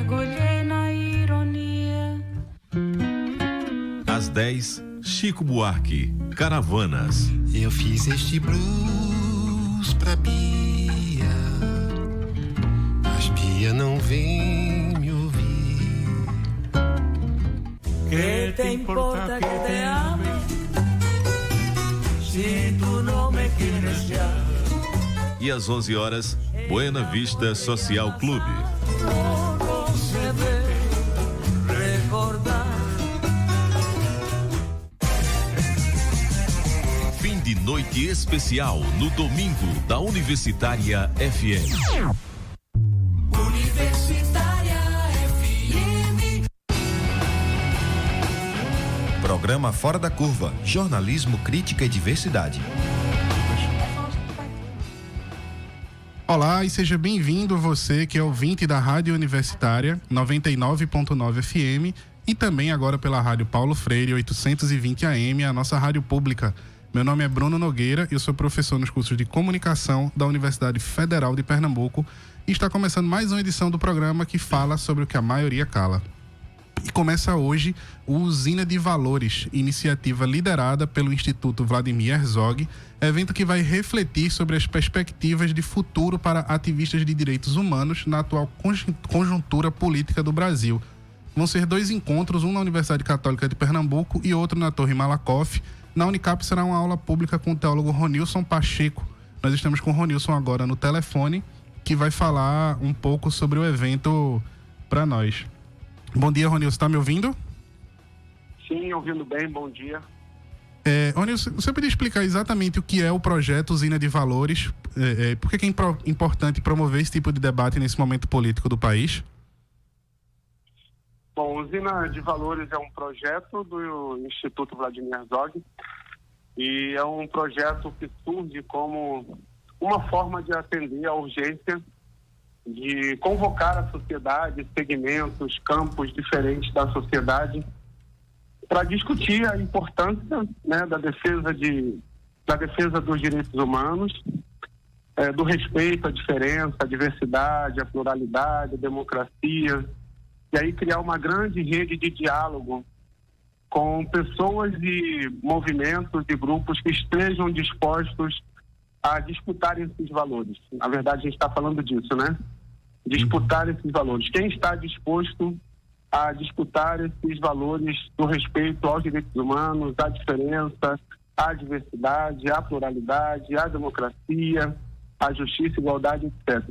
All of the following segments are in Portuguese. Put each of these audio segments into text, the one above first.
mergulhei na ironia. Às 10, Chico Buarque, Caravanas. Eu fiz este blues pra Bia, mas Bia não vem me ouvir. Que te importa que te ame, se tu não me quieres já. E às 11 horas, Buena Vista Social Clube. Todo se debe recordar. Fim de noite especial no domingo da Universitária FM. Universitária FM. Programa Fora da Curva, jornalismo, crítica e diversidade. Olá e seja bem-vindo você que é ouvinte da Rádio Universitária 99.9 FM e também agora pela Rádio Paulo Freire 820 AM, a nossa rádio pública. Meu nome é Bruno Nogueira e eu sou professor nos cursos de Comunicação da Universidade Federal de Pernambuco e está começando mais uma edição do programa que fala sobre o que a maioria cala. E começa hoje o Usina de Valores, iniciativa liderada pelo Instituto Vladimir Herzog, evento que vai refletir sobre as perspectivas de futuro para ativistas de direitos humanos na atual conjuntura política do Brasil. Vão ser 2 encontros, um na Universidade Católica de Pernambuco e outro na Torre Malakoff. Na Unicap será uma aula pública com o teólogo Ronilson Pacheco. Nós estamos com o Ronilson agora no telefone, que vai falar um pouco sobre o evento para nós. Bom dia, Ronilson, está me ouvindo? Sim, ouvindo bem, bom dia. Ronilson, você poderia explicar exatamente o que é o projeto Usina de Valores? Por que é importante promover esse tipo de debate nesse momento político do país? Bom, Usina de Valores é um projeto do Instituto Vladimir Herzog e é um projeto que surge como uma forma de atender à urgência de convocar a sociedade, segmentos, campos diferentes da sociedade para discutir a importância, né, da defesa dos direitos humanos, do respeito à diferença, à diversidade, à pluralidade, à democracia, e aí criar uma grande rede de diálogo com pessoas e movimentos e grupos que estejam dispostos a disputar esses valores. Na verdade, a gente está falando disso, né? Disputar esses valores. Quem está disposto a disputar esses valores do respeito aos direitos humanos, à diferença, à diversidade, à pluralidade, à democracia, à justiça, igualdade, etc.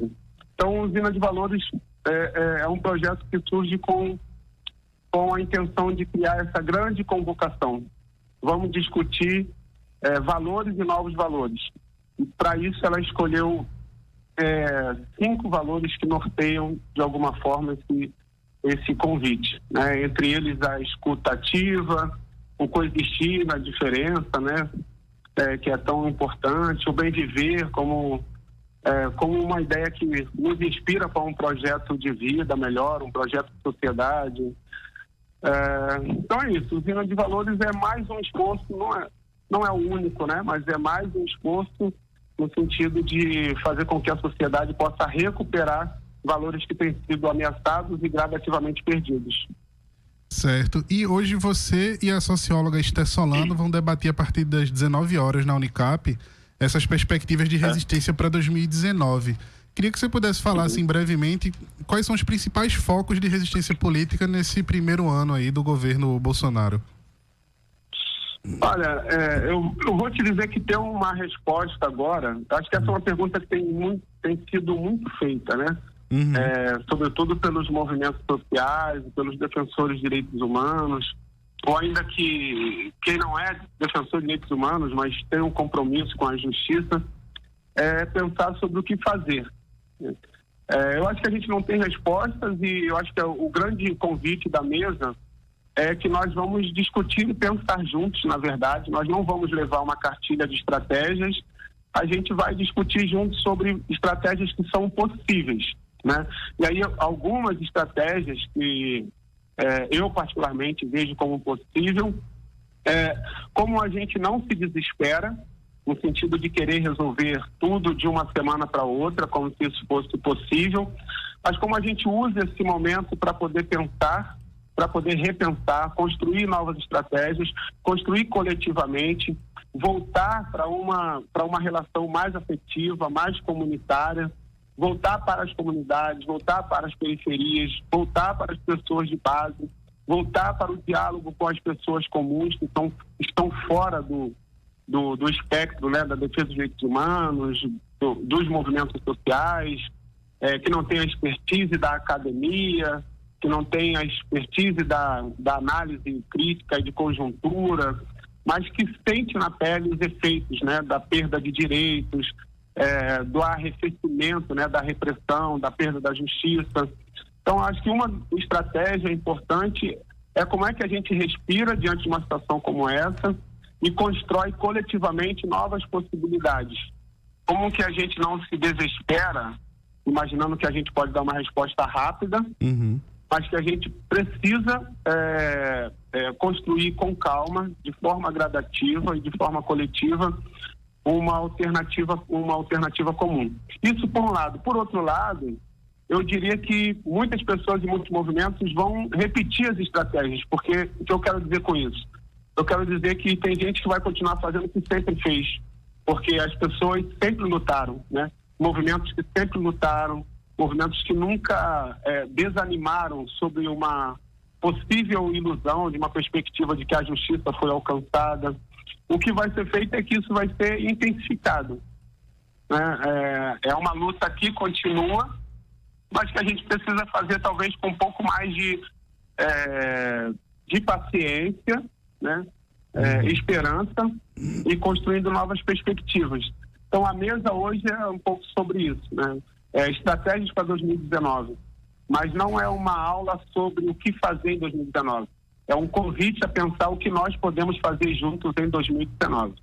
Então, Usina de Valores é um projeto que surge com a intenção de criar essa grande convocação. Vamos discutir valores e novos valores. E para isso ela escolheu 5 valores que norteiam de alguma forma esse convite, né? Entre eles a escuta ativa, o coexistir na diferença, né? Que é tão importante, o bem viver como uma ideia que nos inspira para um projeto de vida melhor, um projeto de sociedade. Então é isso, Usina de Valores é mais um esforço, não é o único, né? Mas é mais um esforço no sentido de fazer com que a sociedade possa recuperar valores que têm sido ameaçados e gradativamente perdidos. Certo. E hoje você e a socióloga Esther Solano vão debater a partir das 19 horas na Unicap essas perspectivas de resistência para 2019. Queria que você pudesse falar, assim, brevemente, quais são os principais focos de resistência política nesse primeiro ano aí do governo Bolsonaro. Olha, eu vou te dizer que tem uma resposta agora. Acho que essa é uma pergunta que tem sido muito feita, né? Uhum. Sobretudo pelos movimentos sociais, pelos defensores de direitos humanos, ou ainda que quem não é defensor de direitos humanos, mas tem um compromisso com a justiça, pensar sobre o que fazer. Eu acho que a gente não tem respostas e eu acho que o grande convite da mesa é que nós vamos discutir e pensar juntos, na verdade. Nós não vamos levar uma cartilha de estratégias, a gente vai discutir juntos sobre estratégias que são possíveis, né? E aí algumas estratégias que eu particularmente vejo como possível, como a gente não se desespera, no sentido de querer resolver tudo de uma semana para outra, como se isso fosse possível, mas como a gente usa esse momento para poder pensar, para poder repensar, construir novas estratégias, construir coletivamente, voltar para uma relação mais afetiva, mais comunitária, voltar para as comunidades, voltar para as periferias, voltar para as pessoas de base, voltar para o diálogo com as pessoas comuns que estão fora do espectro, né, da defesa dos direitos humanos, dos movimentos sociais, que não tem a expertise da academia, que não tem a expertise da análise crítica e de conjuntura, mas que sente na pele os efeitos, né, da perda de direitos, do arrefecimento, né, da repressão, da perda da justiça. Então, acho que uma estratégia importante é como é que a gente respira diante de uma situação como essa e constrói coletivamente novas possibilidades. Como que a gente não se desespera, imaginando que a gente pode dar uma resposta rápida, mas que a gente precisa construir com calma, de forma gradativa e de forma coletiva, uma alternativa comum. Isso por um lado. Por outro lado, eu diria que muitas pessoas e muitos movimentos vão repetir as estratégias, porque o que eu quero dizer com isso? Eu quero dizer que tem gente que vai continuar fazendo o que sempre fez, porque as pessoas sempre lutaram, né? Movimentos que sempre lutaram, movimentos que nunca desanimaram sobre uma possível ilusão, de uma perspectiva de que a justiça foi alcançada. O que vai ser feito é que isso vai ser intensificado, né? É uma luta que continua, mas que a gente precisa fazer talvez com um pouco mais de paciência, né? Esperança e construindo novas perspectivas. Então a mesa hoje é um pouco sobre isso, né? Estratégias para 2019, mas não é uma aula sobre o que fazer em 2019. É um convite a pensar o que nós podemos fazer juntos em 2019.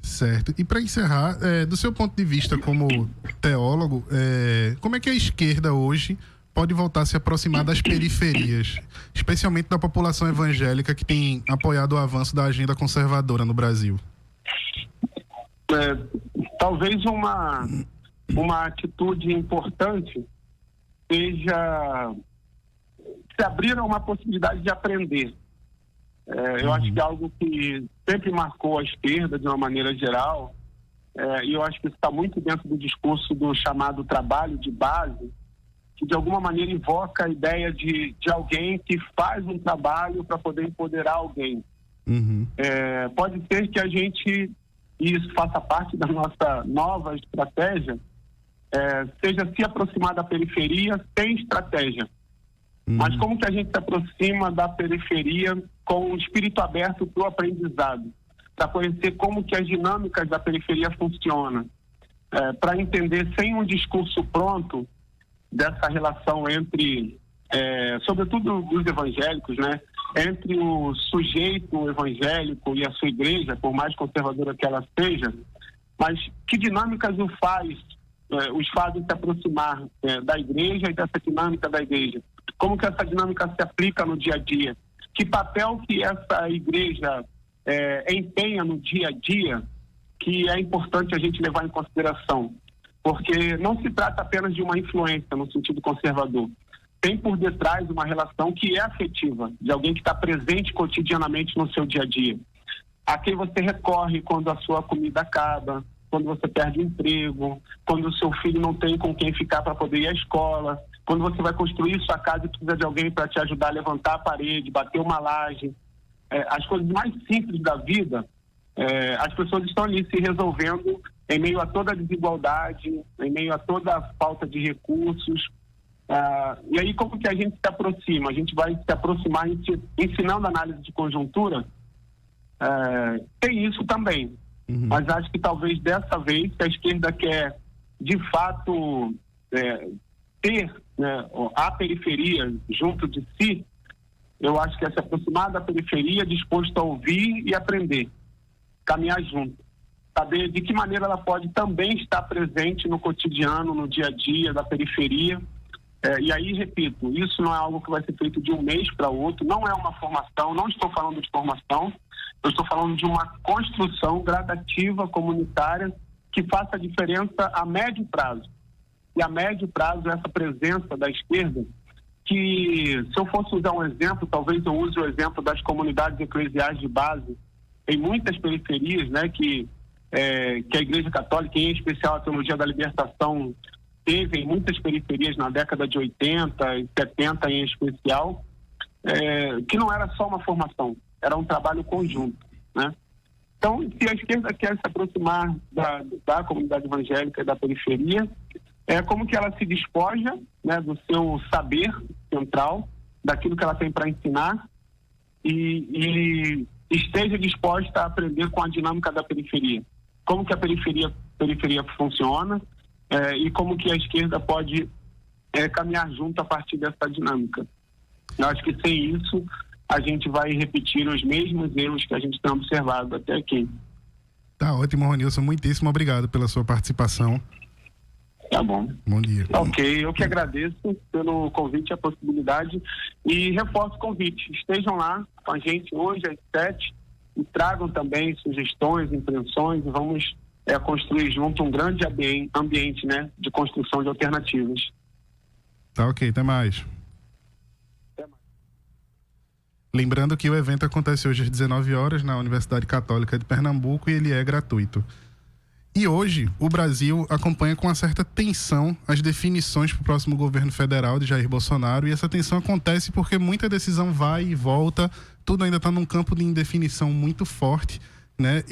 Certo. E para encerrar, do seu ponto de vista como teólogo, como é que a esquerda hoje pode voltar a se aproximar das periferias, especialmente da população evangélica que tem apoiado o avanço da agenda conservadora no Brasil? Talvez uma atitude importante seja se abrir a uma possibilidade de aprender. Eu acho que é algo que sempre marcou a esquerda de uma maneira geral, e eu acho que isso está muito dentro do discurso do chamado trabalho de base, que de alguma maneira invoca a ideia de alguém que faz um trabalho para poder empoderar alguém. Pode ser que a gente, e isso faça parte da nossa nova estratégia, seja se aproximar da periferia sem estratégia. Mas como que a gente se aproxima da periferia com um espírito aberto para o aprendizado, para conhecer como que as dinâmicas da periferia funcionam, para entender sem um discurso pronto dessa relação entre, sobretudo dos evangélicos, né, entre o sujeito evangélico e a sua igreja, por mais conservadora que ela seja, mas que dinâmicas os fazem se aproximar da igreja e dessa dinâmica da igreja. Como que essa dinâmica se aplica no dia a dia? Que papel que essa igreja empenha no dia a dia, que é importante a gente levar em consideração. Porque não se trata apenas de uma influência no sentido conservador. Tem por detrás uma relação que é afetiva, de alguém que está presente cotidianamente no seu dia a dia. A quem você recorre quando a sua comida acaba, quando você perde o emprego, quando o seu filho não tem com quem ficar para poder ir à escola, quando você vai construir sua casa e precisa de alguém para te ajudar a levantar a parede, bater uma laje. As coisas mais simples da vida, as pessoas estão ali se resolvendo em meio a toda a desigualdade, em meio a toda a falta de recursos. E aí como que a gente se aproxima? A gente vai se aproximar ensinando análise de conjuntura? Tem isso também. Mas acho que talvez dessa vez, se a esquerda quer de fato ter, né, a periferia junto de si, eu acho que é se aproximar da periferia disposto a ouvir e aprender, caminhar junto, saber de que maneira ela pode também estar presente no cotidiano, no dia a dia da periferia. E aí, repito, isso não é algo que vai ser feito de um mês para outro, não é uma formação, não estou falando de formação, Eu estou falando de uma construção gradativa comunitária que faça a diferença a médio prazo. E a médio prazo, essa presença da esquerda, que se eu fosse usar um exemplo, talvez eu use o exemplo das comunidades eclesiais de base em muitas periferias, né, que a Igreja Católica, em especial a Teologia da Libertação, teve em muitas periferias na década de 80 e 70 em especial, que não era só uma formação, era um trabalho conjunto, né? Então, se a esquerda quer se aproximar da comunidade evangélica e da periferia, como que ela se despoja, né, do seu saber central, daquilo que ela tem para ensinar e esteja disposta a aprender com a dinâmica da periferia. Como que a periferia funciona e como que a esquerda pode caminhar junto a partir dessa dinâmica. Eu acho que sem isso a gente vai repetir os mesmos erros que a gente tem observado até aqui. Tá ótimo, Ronilson. Muitíssimo obrigado pela sua participação. Tá bom. Bom dia. Ok, eu que agradeço pelo convite e a possibilidade e reforço o convite. Estejam lá com a gente hoje às 7 e tragam também sugestões, impressões e vamos construir junto um grande ambiente, né, de construção de alternativas. Tá ok, até mais. Lembrando que o evento acontece hoje às 19 horas na Universidade Católica de Pernambuco e ele é gratuito. E hoje, o Brasil acompanha com uma certa tensão as definições para o próximo governo federal de Jair Bolsonaro, e essa tensão acontece porque muita decisão vai e volta, tudo ainda está num campo de indefinição muito forte, né?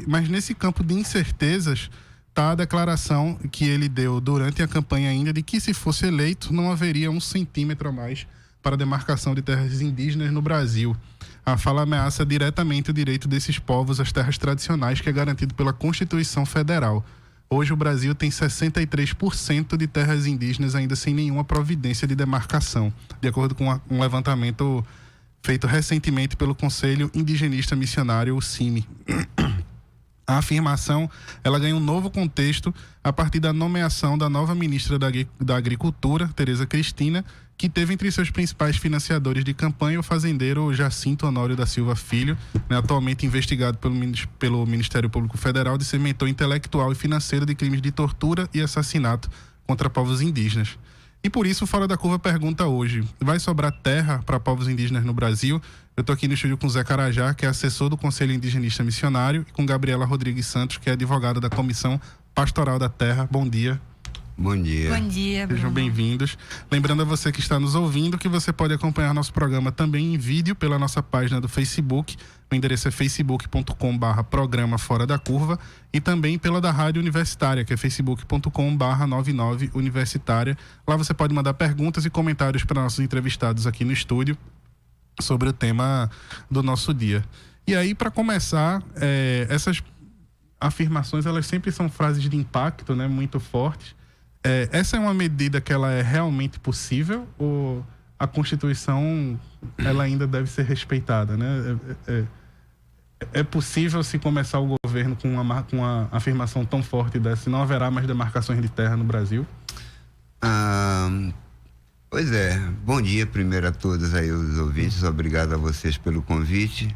Mas nesse campo de incertezas está a declaração que ele deu durante a campanha ainda de que, se fosse eleito, não haveria 1 centímetro a mais para a demarcação de terras indígenas no Brasil. A fala ameaça diretamente o direito desses povos às terras tradicionais, que é garantido pela Constituição Federal. Hoje o Brasil tem 63% de terras indígenas ainda sem nenhuma providência de demarcação, de acordo com um levantamento feito recentemente pelo Conselho Indigenista Missionário, o CIMI. A afirmação, ela ganha um novo contexto a partir da nomeação da nova ministra da Agricultura, Tereza Cristina, que teve entre seus principais financiadores de campanha o fazendeiro Jacinto Honório da Silva Filho, né, atualmente investigado pelo Ministério Público Federal de ser mentor intelectual e financeiro de crimes de tortura e assassinato contra povos indígenas. E por isso o Fora da Curva pergunta hoje: vai sobrar terra para povos indígenas no Brasil? Eu estou aqui no estúdio com Zé Carajá, que é assessor do Conselho Indigenista Missionário, e com Gabriela Rodrigues Santos, que é advogada da Comissão Pastoral da Terra. Bom dia. Bom dia. Bom dia, Bruno. Sejam bem-vindos. Lembrando a você que está nos ouvindo que você pode acompanhar nosso programa também em vídeo pela nossa página do Facebook. O endereço é facebook.com/programa Fora da Curva, e também pela da Rádio Universitária, que é facebook.com/99 Universitária. Lá você pode mandar perguntas e comentários para nossos entrevistados aqui no estúdio sobre o tema do nosso dia. E aí, para começar, essas afirmações, elas sempre são frases de impacto, né, muito fortes. Essa é uma medida que ela é realmente possível, ou a Constituição ela ainda deve ser respeitada, né? É possível se começar o governo com uma afirmação tão forte dessa, não haverá mais demarcações de terra no Brasil? Pois é, bom dia primeiro a todos aí os ouvintes, obrigado a vocês pelo convite,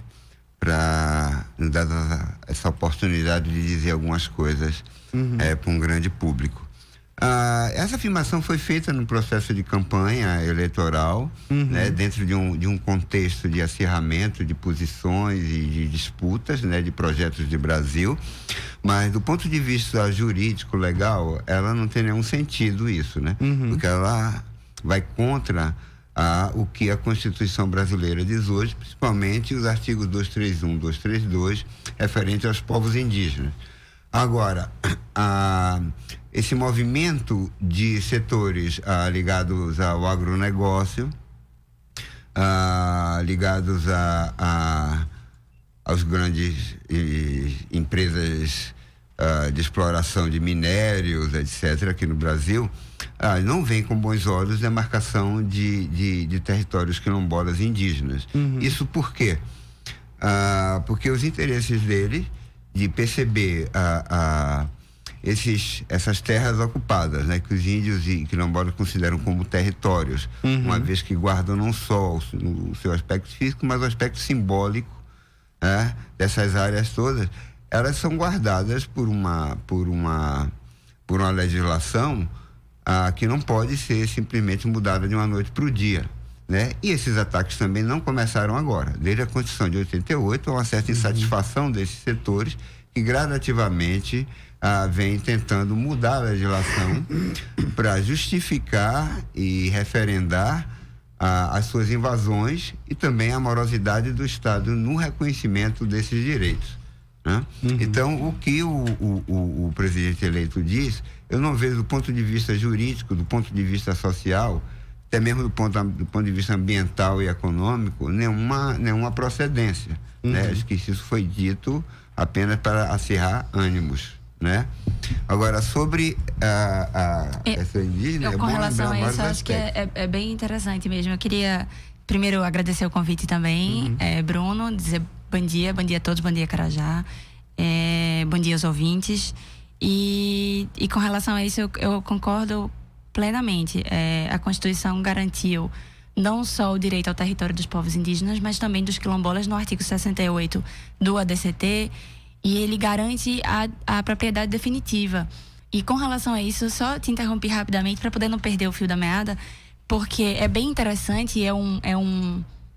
para nos dar essa oportunidade de dizer algumas coisas para um grande público. Essa afirmação foi feita no processo de campanha eleitoral, né, dentro de um contexto de acirramento de posições e de disputas, né, de projetos de Brasil, mas do ponto de vista jurídico, legal, ela não tem nenhum sentido isso, né? Porque ela vai contra o que a Constituição brasileira diz hoje, principalmente os artigos 231, 232, referente aos povos indígenas. Agora, esse movimento de setores ligados ao agronegócio, ligados aos grandes empresas de exploração de minérios, etc., aqui no Brasil, não vem com bons olhos a demarcação de territórios quilombolas indígenas. Isso por quê? Porque os interesses dele de perceber essas terras ocupadas, né, que os índios e quilombolas consideram como territórios, uma vez que guardam não só o seu aspecto físico, mas o aspecto simbólico dessas áreas todas, elas são guardadas por uma legislação que não pode ser simplesmente mudada de uma noite para o dia, né? E esses ataques também não começaram agora. Desde a Constituição de 88, há uma certa insatisfação desses setores que gradativamente vem tentando mudar a legislação para justificar e referendar as suas invasões e também a morosidade do Estado no reconhecimento desses direitos, né? Então, o que o presidente eleito diz, eu não vejo do ponto de vista jurídico, do ponto de vista social, até mesmo do ponto de vista ambiental e econômico, nenhuma procedência, né? Acho que isso foi dito apenas para acirrar ânimos, né? Agora, sobre essa indígena... Com relação a isso, acho que é bem interessante mesmo. Eu queria primeiro agradecer o convite também, Bruno, dizer bom dia a todos, bom dia, Carajá, bom dia aos ouvintes. E com relação a isso, eu concordo plenamente. A Constituição garantiu não só o direito ao território dos povos indígenas, mas também dos quilombolas no artigo 68 do ADCT, e ele garante a propriedade definitiva. E com relação a isso, só te interrompi rapidamente para poder não perder o fio da meada, porque é bem interessante e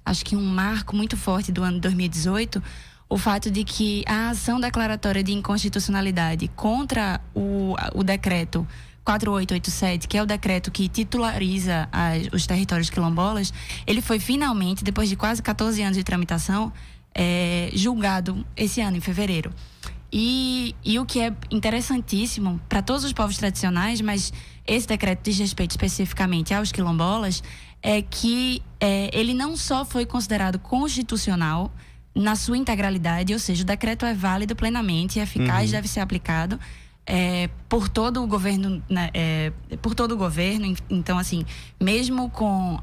acho que um marco muito forte do ano 2018, o fato de que a ação declaratória de inconstitucionalidade contra o decreto 4887, que é o decreto que titulariza os territórios quilombolas, ele foi finalmente, depois de quase 14 anos de tramitação, julgado esse ano, em fevereiro. E o que é interessantíssimo para todos os povos tradicionais, mas esse decreto diz respeito especificamente aos quilombolas, é que ele não só foi considerado constitucional na sua integralidade, ou seja, o decreto é válido plenamente, eficaz, deve ser aplicado por todo o governo, né, por todo o governo. Então, assim, mesmo com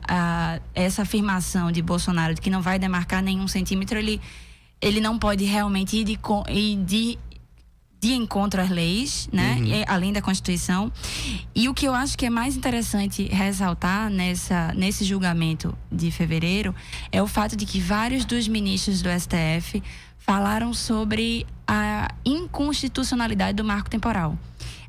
essa afirmação de Bolsonaro de que não vai demarcar nenhum centímetro, ele não pode realmente ir de encontro às leis, né? Além da Constituição. E o que eu acho que é mais interessante ressaltar nesse julgamento de fevereiro é o fato de que vários dos ministros do STF falaram sobre a inconstitucionalidade do marco temporal.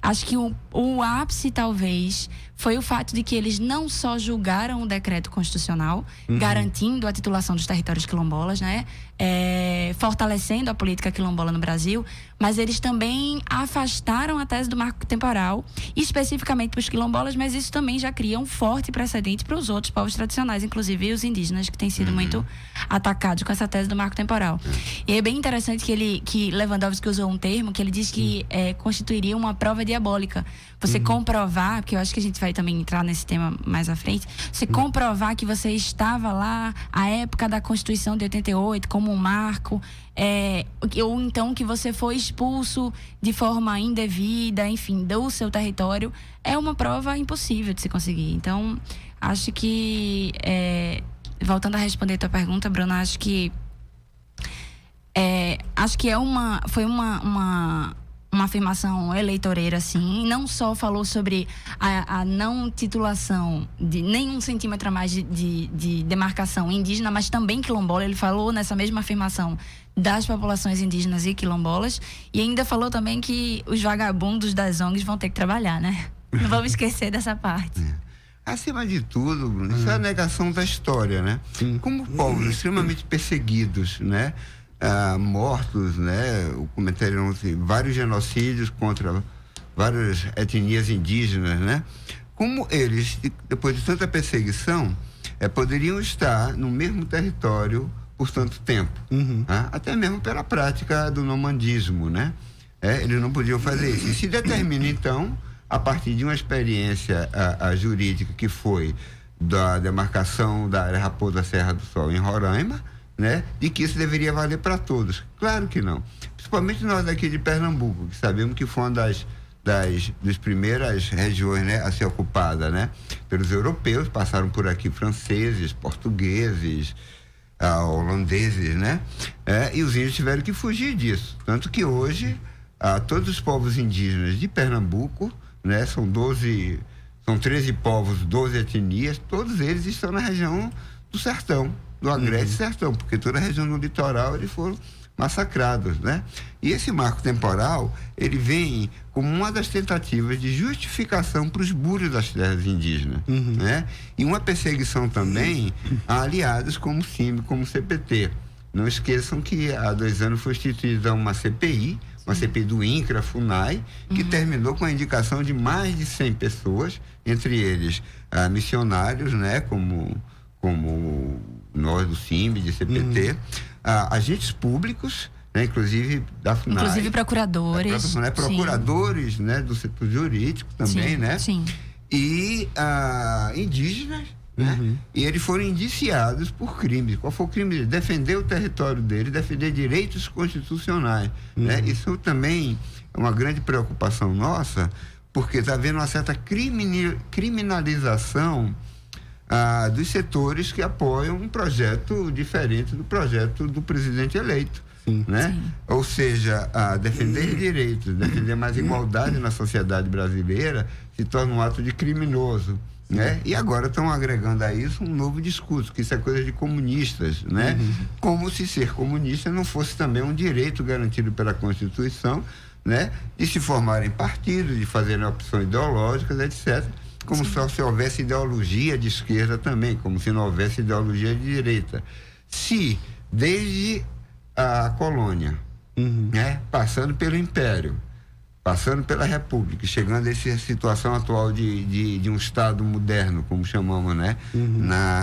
Acho que o ápice, talvez, foi o fato de que eles não só julgaram o decreto constitucional, garantindo a titulação dos territórios quilombolas, né? Fortalecendo a política quilombola no Brasil, mas eles também afastaram a tese do marco temporal, especificamente para os quilombolas, mas isso também já cria um forte precedente para os outros povos tradicionais, inclusive os indígenas, que têm sido muito atacados com essa tese do marco temporal. E é bem interessante que Lewandowski usou um termo que ele diz que constituiria uma prova diabólica. Você comprovar, porque eu acho que a gente vai também entrar nesse tema mais à frente, você comprovar que você estava lá à época da Constituição de 88 como um marco, ou então que você foi expulso de forma indevida, enfim, do seu território, é uma prova impossível de se conseguir. Então, acho que, voltando a responder a tua pergunta, Bruno, acho que foi uma afirmação eleitoreira, assim, não só falou sobre a não titulação de nenhum centímetro a mais de demarcação indígena, mas também quilombola. Ele falou nessa mesma afirmação das populações indígenas e quilombolas, e ainda falou também que os vagabundos das ONGs vão ter que trabalhar, né? Não vamos esquecer dessa parte. Acima de tudo, Bruno, isso é a negação da história, né? Como povos extremamente perseguidos, né? Mortos, né? Cometeram vários genocídios contra várias etnias indígenas, né? Como eles, depois de tanta perseguição, poderiam estar no mesmo território por tanto tempo, até mesmo pela prática do nomandismo, né? Eles não podiam fazer isso. E se determina, então, a partir de uma experiência jurídica que foi da demarcação da área Raposa da Serra do Sol em Roraima, né, de que isso deveria valer para todos. Claro que não. Principalmente nós daqui de Pernambuco, que sabemos que foi uma das primeiras regiões, né, a ser ocupada, né, pelos europeus. Passaram por aqui franceses, portugueses, holandeses, né, e os índios tiveram que fugir disso. Tanto que hoje, todos os povos indígenas de Pernambuco, né, são 13 povos, 12 etnias, todos eles estão na região do sertão, do Agreste Sertão, porque toda a região do litoral eles foram massacrados, né? E esse marco temporal, ele vem como uma das tentativas de justificação para os búrios das terras indígenas, né? E uma perseguição também a aliados como o CIMI, como o CPT. Não esqueçam que há 2 anos foi instituída uma CPI do INCRA, FUNAI, que terminou com a indicação de mais de 100 pessoas, entre eles missionários, né? Como nós do CIMI, de CPT, agentes públicos, né, inclusive da FUNAI. Inclusive procuradores. Procuradores, né, do setor jurídico também, sim, né? Sim. E indígenas, né? E eles foram indiciados por crimes. Qual foi o crime deles? Defender o território deles, defender direitos constitucionais, né? Isso também é uma grande preocupação nossa, porque está havendo uma certa criminalização dos setores que apoiam um projeto diferente do projeto do presidente eleito, né? Sim. Ou seja, defender direitos, defender mais igualdade na sociedade brasileira se torna um ato de criminoso, né? E agora estão agregando a isso um novo discurso, que isso é coisa de comunistas, né? Como se ser comunista não fosse também um direito garantido pela Constituição, né? De se formarem partidos, de fazerem opções ideológicas, etc., como se houvesse ideologia de esquerda também, como se não houvesse ideologia de direita. Se, desde a colônia, né, passando pelo Império, passando pela República, chegando a essa situação atual de um Estado moderno, como chamamos, né,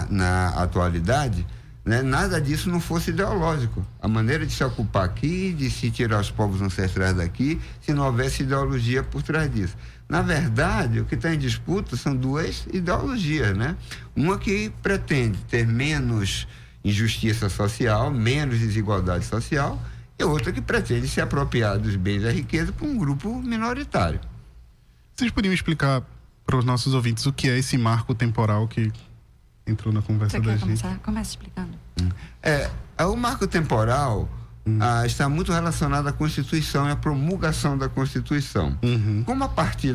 na atualidade, né, nada disso não fosse ideológico. A maneira de se ocupar aqui, de se tirar os povos ancestrais daqui, se não houvesse ideologia por trás disso. Na verdade, o que está em disputa são 2 ideologias, né? Uma que pretende ter menos injustiça social, menos desigualdade social, e outra que pretende se apropriar dos bens da riqueza para um grupo minoritário. Vocês poderiam explicar para os nossos ouvintes o que é esse marco temporal que entrou na conversa da gente? Começa explicando. O marco temporal está muito relacionado à Constituição e à promulgação da Constituição. Como a partir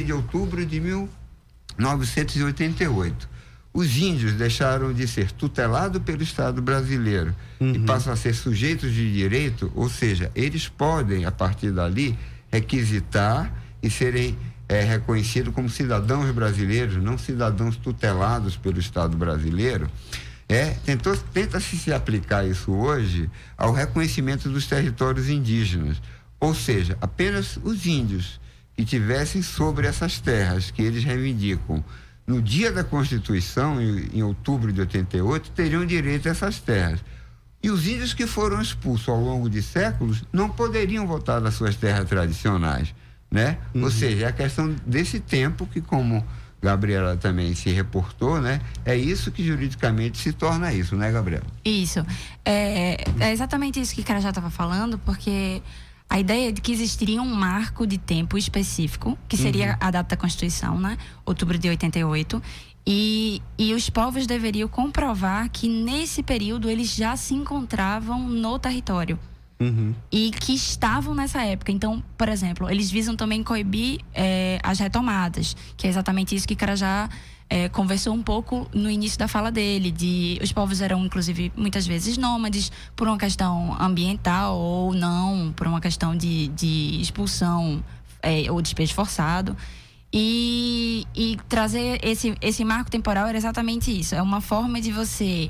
de outubro de 1988, os índios deixaram de ser tutelados pelo Estado brasileiro e passam a ser sujeitos de direito, ou seja, eles podem, a partir dali, requisitar e serem reconhecidos como cidadãos brasileiros, não cidadãos tutelados pelo Estado brasileiro. Tenta-se se aplicar isso hoje ao reconhecimento dos territórios indígenas, ou seja, apenas os índios que tivessem sobre essas terras que eles reivindicam no dia da Constituição, em outubro de 88, teriam direito a essas terras. E os índios que foram expulsos ao longo de séculos não poderiam voltar das suas terras tradicionais, né? Ou seja, é a questão desse tempo que, como Gabriela também se reportou, né? É isso que juridicamente se torna isso, né, Gabriela? Isso. É exatamente isso que o Carajá estava falando, porque a ideia de que existiria um marco de tempo específico, que seria a data da Constituição, né? Outubro de 88. E os povos deveriam comprovar que nesse período eles já se encontravam no território. E que estavam nessa época. Então, por exemplo, eles visam também coibir as retomadas, que é exatamente isso que Carajá conversou um pouco no início da fala dele, os povos eram, inclusive, muitas vezes nômades, por uma questão ambiental ou não, por uma questão de expulsão ou despejo forçado. E trazer esse marco temporal era exatamente isso. É uma forma de você...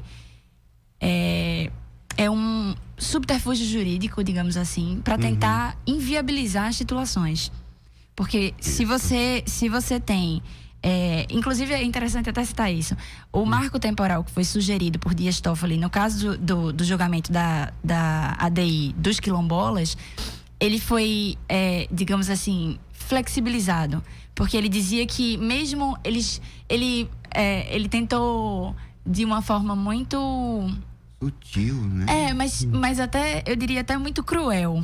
É um subterfúgio jurídico, digamos assim, para tentar inviabilizar as titulações. Porque se você tem... inclusive é interessante até citar isso. O marco temporal que foi sugerido por Dias Toffoli, no caso do julgamento da ADI dos quilombolas, ele foi, digamos assim, flexibilizado. Porque ele dizia que mesmo ele tentou de uma forma muito... sutil, né? Mas até, eu diria até muito cruel.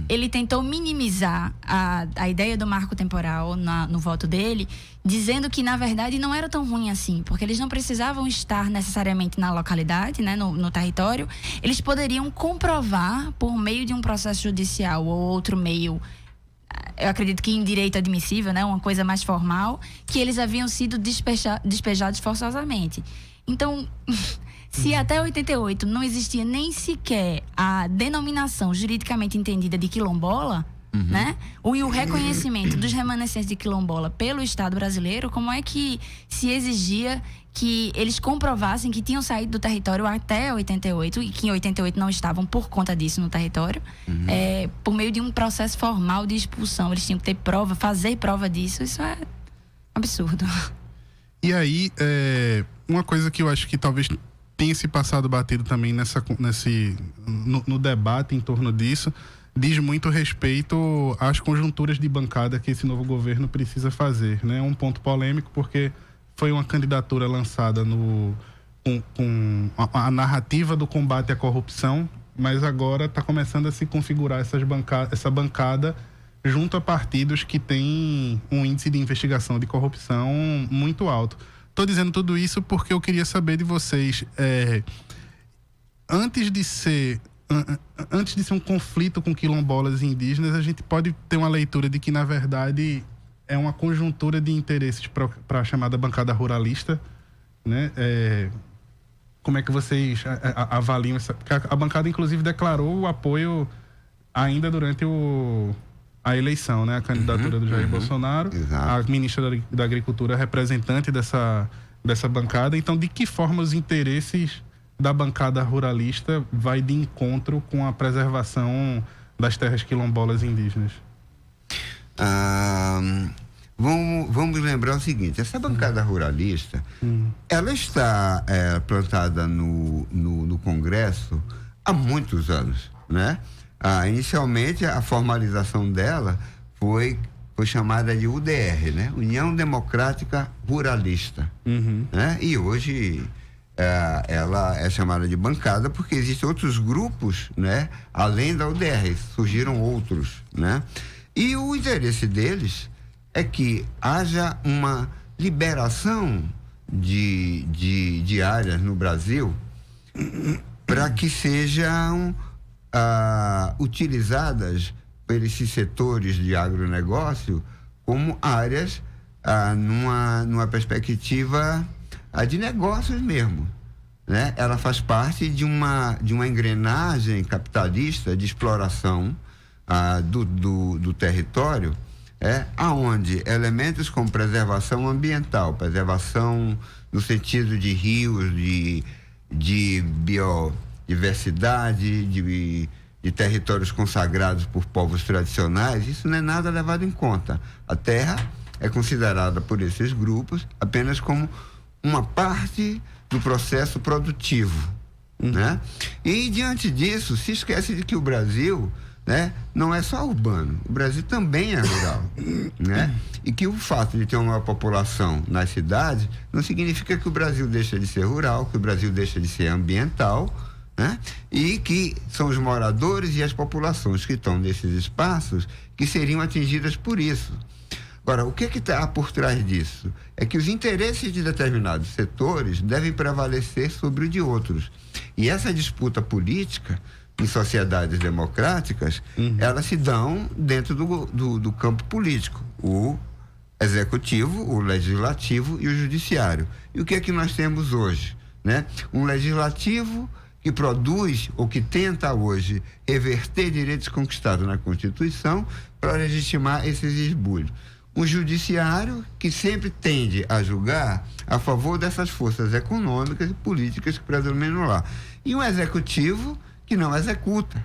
Ele tentou minimizar a ideia do marco temporal no voto dele, dizendo que, na verdade, não era tão ruim assim, porque eles não precisavam estar necessariamente na localidade, né, no território. Eles poderiam comprovar, por meio de um processo judicial ou outro meio eu acredito que em direito admissível, né, uma coisa mais formal, que eles haviam sido despejados forçosamente. Então, se até 88 não existia nem sequer a denominação juridicamente entendida de quilombola, né? O reconhecimento dos remanescentes de quilombola pelo Estado brasileiro, como é que se exigia que eles comprovassem que tinham saído do território até 88 e que em 88 não estavam por conta disso no território, por meio de um processo formal de expulsão. Eles tinham que ter prova, fazer prova disso. Isso é absurdo. E aí, uma coisa que eu acho que talvez tenha se passado batido também no debate em torno disso, diz muito respeito às conjunturas de bancada que esse novo governo precisa fazer, né? É um ponto polêmico porque foi uma candidatura lançada com a narrativa do combate à corrupção, mas agora está começando a se configurar essa bancada junto a partidos que têm um índice de investigação de corrupção muito alto. Estou dizendo tudo isso porque eu queria saber de vocês, antes de ser um conflito com quilombolas e indígenas, a gente pode ter uma leitura de que, na verdade, é uma conjuntura de interesses para a chamada bancada ruralista, né? Como é que vocês avaliam essa... A bancada, inclusive, declarou o apoio ainda durante a eleição, né? A candidatura do Jair Bolsonaro. Exato. A ministra da Agricultura, representante dessa bancada. Então, de que forma os interesses da bancada ruralista vai de encontro com a preservação das terras quilombolas e indígenas? Vamos lembrar o seguinte: essa bancada ruralista, ela está plantada no Congresso há muitos anos, né? Inicialmente, a formalização dela foi chamada de UDR, né? União Democrática Ruralista, né? E hoje ela é chamada de bancada porque existem outros grupos, né? Além da UDR, surgiram outros, né? E o interesse deles é que haja uma liberação de áreas no Brasil para que sejam utilizadas por esses setores de agronegócio como áreas numa perspectiva de negócios mesmo, né? Ela faz parte de uma engrenagem capitalista de exploração do território, aonde elementos como preservação ambiental, preservação no sentido de rios, de biodiversidade, de territórios consagrados por povos tradicionais, isso não é nada levado em conta. A terra é considerada por esses grupos apenas como uma parte do processo produtivo, né? E diante disso, se esquece de que o Brasil, né, não é só urbano, o Brasil também é rural, né? E que o fato de ter uma população nas cidades não significa que o Brasil deixa de ser rural, que o Brasil deixa de ser ambiental, né? E que são os moradores e as populações que estão nesses espaços que seriam atingidas por isso. Agora, o que está por trás disso? É que os interesses de determinados setores devem prevalecer sobre o de outros. E essa disputa política em sociedades democráticas, elas se dão dentro do campo político. O executivo, o legislativo e o judiciário. E o que é que nós temos hoje, né? Um legislativo que produz ou que tenta hoje reverter direitos conquistados na Constituição para legitimar esses esbulhos. Um judiciário que sempre tende a julgar a favor dessas forças econômicas e políticas que predominam lá. E um executivo que não executa,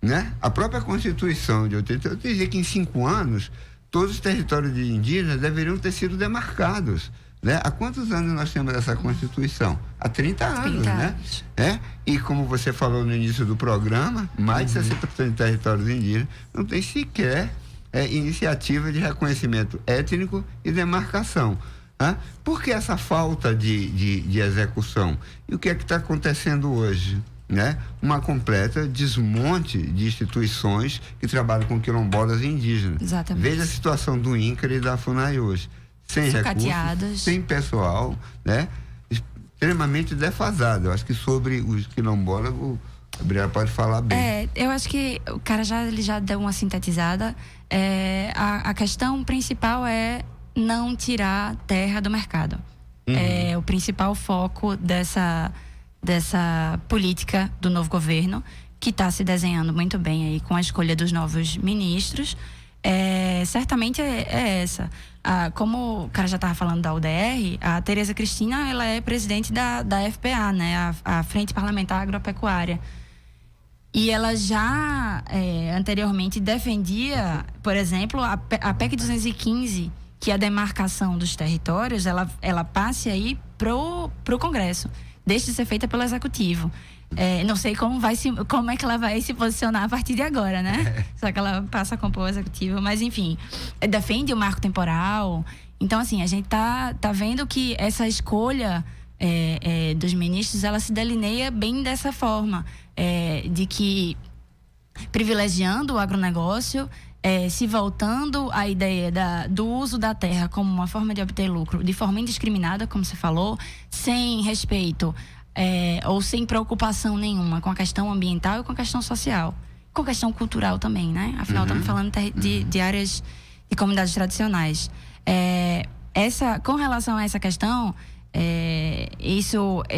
né? A própria Constituição de 88 dizia que em 5 anos todos os territórios de indígenas deveriam ter sido demarcados, né? Há quantos anos nós temos essa Constituição? Há 30 anos, né? E como você falou no início do programa, mais de 60% de territórios indígenas não tem sequer iniciativa de reconhecimento étnico e demarcação. Por que essa falta de execução? E o que é que está acontecendo hoje? Né? Uma completa desmonte de instituições que trabalham com quilombolas e indígenas. Exatamente. Veja a situação do INCRA e da FUNAI hoje. Sem recursos, sem pessoal, né? Extremamente defasado. Eu acho que sobre os quilombolas Gabriela pode falar bem. Eu acho que o cara ele já deu uma sintetizada. A questão principal é não tirar terra do mercado. É o principal foco dessa política do novo governo, que está se desenhando muito bem aí com a escolha dos novos ministros. Certamente é essa. Como o cara já estava falando da UDR, a Tereza Cristina, ela é presidente da FPA, né? A Frente Parlamentar Agropecuária. E ela já anteriormente defendia, por exemplo, a PEC 215, que a demarcação dos territórios, ela passe aí pro Congresso, deixe de ser feita pelo Executivo. Não sei como é que ela vai se posicionar a partir de agora, né? Só que ela passa a compor o Executivo, mas enfim, defende o marco temporal. Então, assim, a gente tá vendo que essa escolha dos ministros, ela se delineia bem dessa forma, de que privilegiando o agronegócio, se voltando à ideia do uso da terra como uma forma de obter lucro, de forma indiscriminada, como você falou, sem respeito ou sem preocupação nenhuma com a questão ambiental e com a questão social, com a questão cultural também, né? Afinal, estamos falando de áreas de comunidades tradicionais. Com relação a essa questão,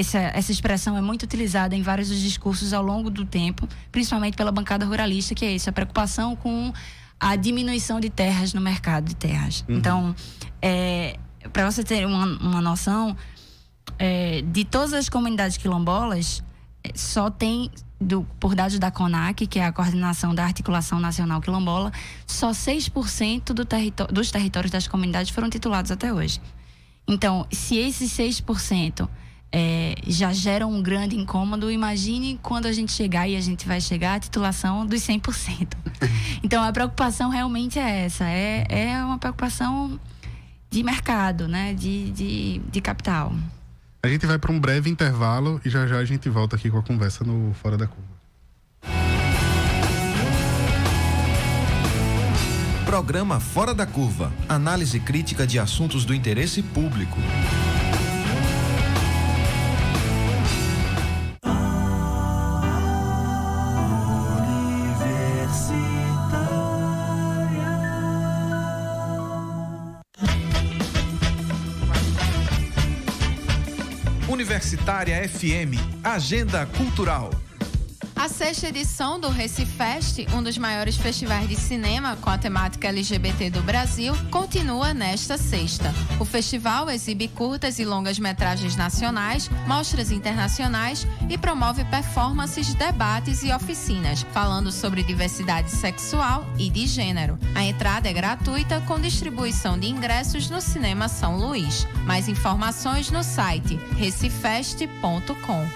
essa expressão é muito utilizada em vários dos discursos ao longo do tempo, principalmente pela bancada ruralista, que é isso, a preocupação com a diminuição de terras no mercado de terras. Então, para você ter uma noção, de todas as comunidades quilombolas, só tem, por dados da CONAC, que é a Coordenação da Articulação Nacional Quilombola, só 6% dos territórios das comunidades foram titulados até hoje. Então, se esses 6% já geram um grande incômodo, imagine quando a gente chegar, e a gente vai chegar à titulação dos 100%. Então, a preocupação realmente é essa. É uma preocupação de mercado, né? De capital. A gente vai para um breve intervalo e já a gente volta aqui com a conversa no Fora da Curva. Programa Fora da Curva. Análise crítica de assuntos do interesse público. Universitária FM, Agenda Cultural. A 6ª edição do Recifest, um dos maiores festivais de cinema com a temática LGBT do Brasil, continua nesta sexta. O festival exibe curtas e longas metragens nacionais, mostras internacionais e promove performances, debates e oficinas, falando sobre diversidade sexual e de gênero. A entrada é gratuita, com distribuição de ingressos no Cinema São Luís. Mais informações no site recifest.com.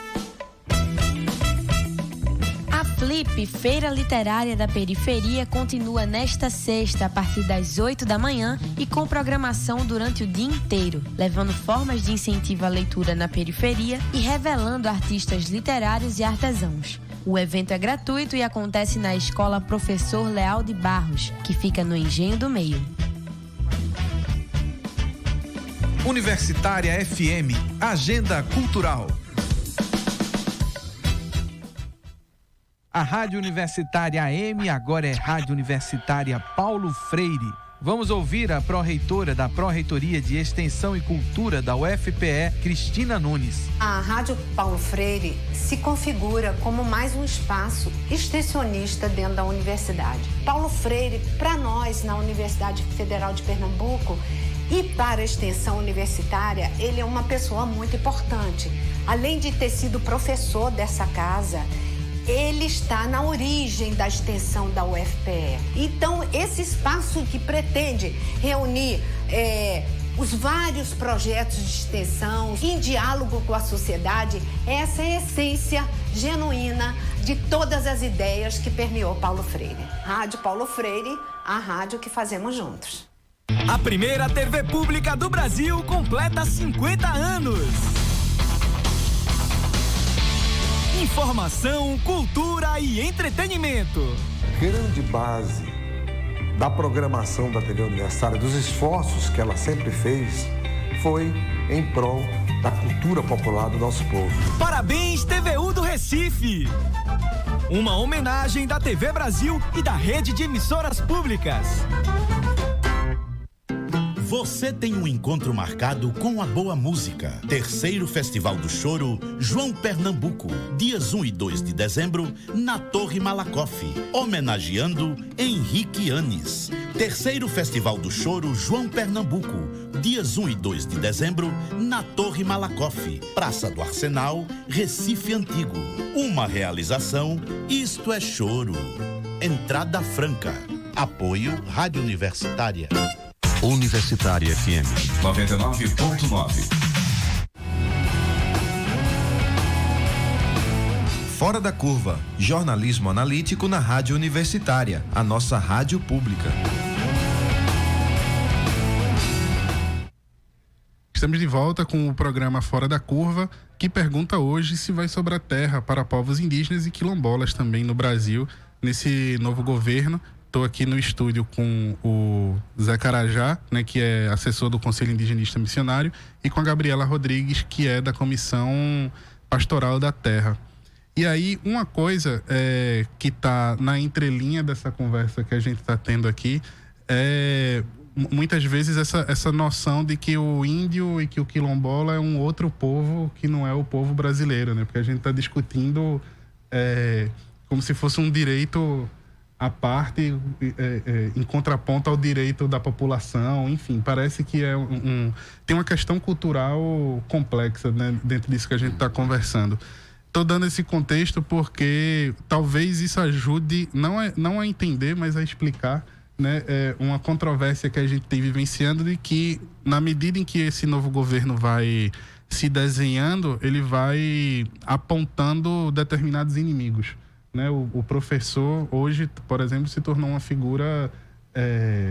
Flip, Feira Literária da Periferia, continua nesta sexta a partir das 8 da manhã e com programação durante o dia inteiro, levando formas de incentivo à leitura na periferia e revelando artistas literários e artesãos. O evento é gratuito e acontece na Escola Professor Leal de Barros, que fica no Engenho do Meio. Universitária FM, Agenda Cultural. A Rádio Universitária AM agora é Rádio Universitária Paulo Freire. Vamos ouvir a pró-reitora da Pró-Reitoria de Extensão e Cultura da UFPE, Cristina Nunes. A Rádio Paulo Freire se configura como mais um espaço extensionista dentro da universidade. Paulo Freire, para nós, na Universidade Federal de Pernambuco, e para a extensão universitária, ele é uma pessoa muito importante. Além de ter sido professor dessa casa, ele está na origem da extensão da UFPE. Então, esse espaço que pretende reunir os vários projetos de extensão em diálogo com a sociedade, essa é a essência genuína de todas as ideias que permeou Paulo Freire. Rádio Paulo Freire, a rádio que fazemos juntos. A primeira TV pública do Brasil completa 50 anos. Informação, cultura e entretenimento. Grande base da programação da TV Universitária, dos esforços que ela sempre fez, foi em prol da cultura popular do nosso povo. Parabéns, TVU do Recife. Uma homenagem da TV Brasil e da rede de emissoras públicas. Você tem um encontro marcado com a boa música. Terceiro Festival do Choro, João Pernambuco. Dias 1 e 2 de dezembro, na Torre Malakoff. Homenageando Henrique Anis. Terceiro Festival do Choro, João Pernambuco. Dias 1 e 2 de dezembro, na Torre Malakoff. Praça do Arsenal, Recife Antigo. Uma realização, Isto é Choro. Entrada franca. Apoio Rádio Universitária. Universitária FM 99.9. Fora da Curva, jornalismo analítico na Rádio Universitária, a nossa rádio pública. Estamos de volta com o programa Fora da Curva, que pergunta hoje se vai sobrar terra para povos indígenas e quilombolas também no Brasil, nesse novo governo. Estou aqui no estúdio com o Zé Carajá, né, que é assessor do Conselho Indigenista Missionário, e com a Gabriela Rodrigues, que é da Comissão Pastoral da Terra. E aí, uma coisa que está na entrelinha dessa conversa que a gente está tendo aqui é muitas vezes essa noção de que o índio e que o quilombola é um outro povo que não é o povo brasileiro, né? Porque a gente está discutindo como se fosse um direito à parte, em contraponto ao direito da população, enfim, parece que tem uma questão cultural complexa, né, dentro disso que a gente está conversando. Estou dando esse contexto porque talvez isso ajude, não a entender, mas a explicar, né, uma controvérsia que a gente tem vivenciando de que, na medida em que esse novo governo vai se desenhando, ele vai apontando determinados inimigos. Né, o professor hoje, por exemplo, se tornou uma figura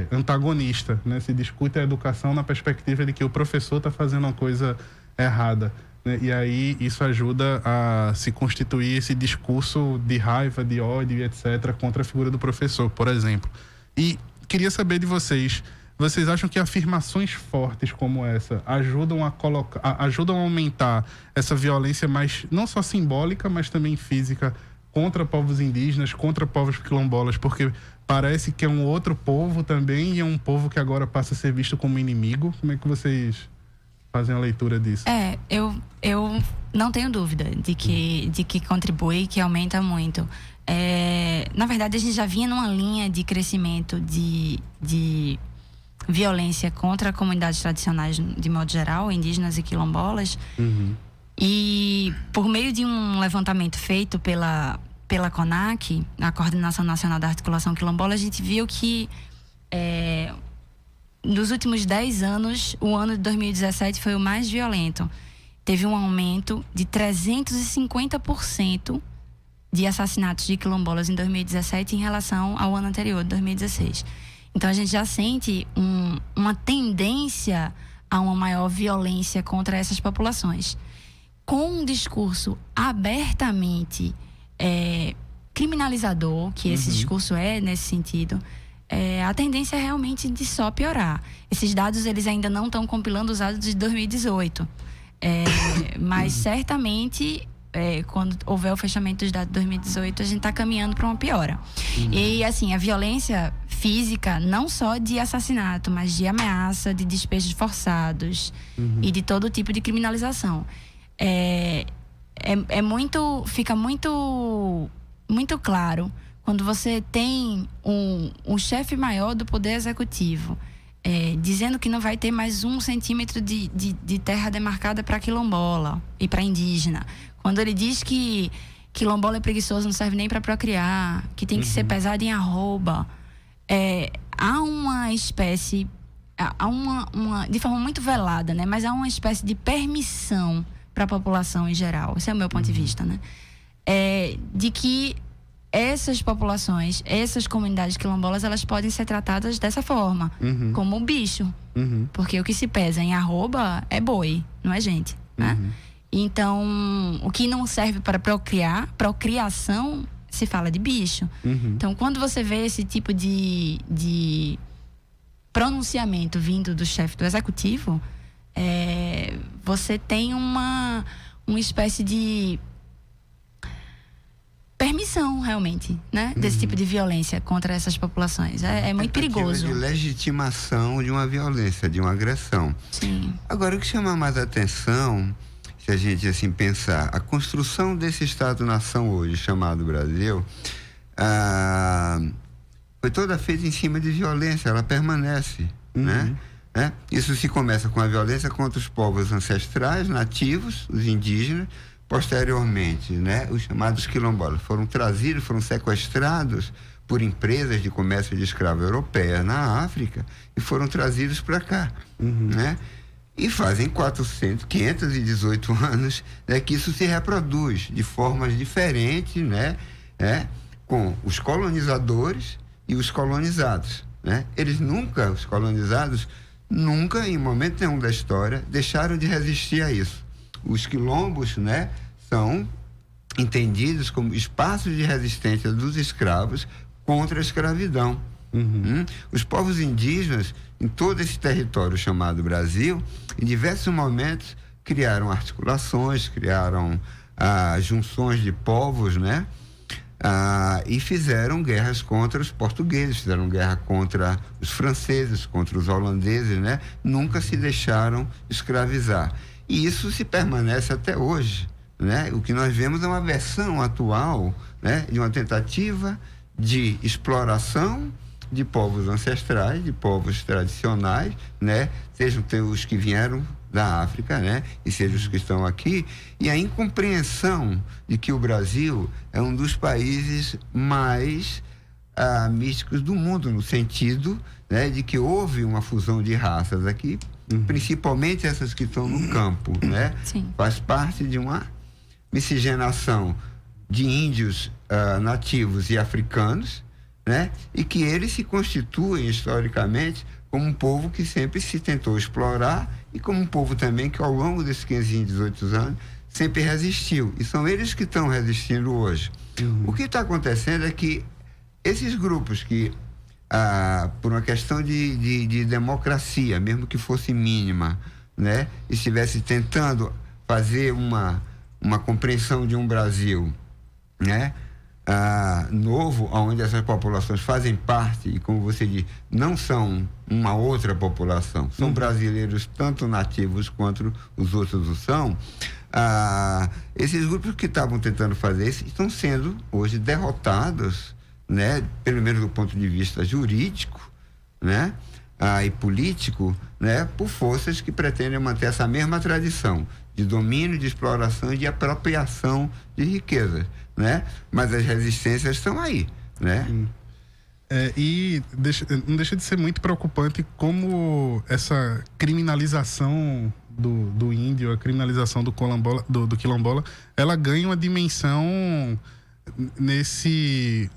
antagonista, né? Se discute a educação na perspectiva de que o professor está fazendo uma coisa errada, né? E aí isso ajuda a se constituir esse discurso de raiva, de ódio, etc., contra a figura do professor, por exemplo. E queria saber de vocês acham que afirmações fortes como essa ajudam a aumentar essa violência mais, não só simbólica, mas também física, contra povos indígenas, contra povos quilombolas, porque parece que é um outro povo também e é um povo que agora passa a ser visto como inimigo? Como é que vocês fazem a leitura disso? Eu não tenho dúvida de que contribui, que aumenta muito. Na verdade, a gente já vinha numa linha de crescimento de violência contra comunidades tradicionais, de modo geral, indígenas e quilombolas. Uhum. E por meio de um levantamento feito pela CONAC, a Coordenação Nacional da Articulação Quilombola, a gente viu que nos últimos 10 anos, o ano de 2017 foi o mais violento. Teve um aumento de 350% de assassinatos de quilombolas em 2017 em relação ao ano anterior, 2016. Então a gente já sente uma tendência a uma maior violência contra essas populações. Com um discurso abertamente criminalizador, que esse discurso nesse sentido, a tendência é realmente de só piorar. Esses dados, eles ainda não estão compilando os dados de 2018. Mas certamente, quando houver o fechamento dos dados de 2018, a gente está caminhando para uma piora. E, assim, a violência física, não só de assassinato, mas de ameaça, de despejos forçados e de todo tipo de criminalização. Fica muito claro quando você tem um chefe maior do Poder Executivo dizendo que não vai ter mais 1 centímetro de terra demarcada para quilombola e para indígena. Quando ele diz que quilombola é preguiçoso, não serve nem para procriar, que tem que ser pesado em arroba. Há uma espécie, de forma muito velada, né? Mas há uma espécie de permissão para a população em geral, esse é o meu ponto de vista, né? De que essas populações, essas comunidades quilombolas, elas podem ser tratadas dessa forma, como bicho. Porque o que se pesa em arroba é boi, não é gente, né? Então, o que não serve para procriação, se fala de bicho. Então, quando você vê esse tipo de pronunciamento vindo do chefe do executivo, você tem uma espécie de permissão, realmente, né? Desse tipo de violência contra essas populações. É muito perigoso. De legitimação de uma violência, de uma agressão. Sim. Agora, o que chama mais atenção, se a gente assim pensar, a construção desse Estado-nação hoje, chamado Brasil, foi toda feita em cima de violência, ela permanece, né? Isso se começa com a violência contra os povos ancestrais, nativos, os indígenas. Posteriormente, né, os chamados quilombolas foram trazidos, foram sequestrados por empresas de comércio de escravo europeias na África e foram trazidos para cá, né? E fazem 518 anos, né, que isso se reproduz de formas diferentes, né, com os colonizadores e os colonizados, né? Os colonizados nunca, em momento nenhum da história, deixaram de resistir a isso. Os quilombos, né, são entendidos como espaços de resistência dos escravos contra a escravidão. Os povos indígenas, em todo esse território chamado Brasil, em diversos momentos, criaram articulações, criaram junções de povos, né? E fizeram guerras contra os portugueses, fizeram guerra contra os franceses, contra os holandeses, né? Nunca se deixaram escravizar. E isso se permanece até hoje, né? O que nós vemos é uma versão atual, né, de uma tentativa de exploração de povos ancestrais, de povos tradicionais, né? Sejam os que vieram da África, né? E sejam os que estão aqui, e a incompreensão de que o Brasil é um dos países mais místicos do mundo, no sentido, né, de que houve uma fusão de raças aqui, principalmente essas que estão no campo, né? Sim. Faz parte de uma miscigenação de índios nativos e africanos, né? E que eles se constituem historicamente como um povo que sempre se tentou explorar e como um povo também que ao longo desses 518 anos sempre resistiu. E são eles que estão resistindo hoje. O que está acontecendo é que esses grupos que por uma questão de democracia, mesmo que fosse mínima, né, estivesse tentando fazer uma compreensão de um Brasil, né, novo, onde essas populações fazem parte e, como você diz, não são uma outra população, são brasileiros tanto nativos quanto os outros o são. Esses grupos que estavam tentando fazer isso estão sendo hoje derrotados, né, pelo menos do ponto de vista jurídico, né, e político, né, por forças que pretendem manter essa mesma tradição de domínio, de exploração e de apropriação de riquezas, né? Mas as resistências estão aí, né? E não deixa de ser muito preocupante como essa criminalização do índio, a criminalização do quilombola, ela ganha uma dimensão nesse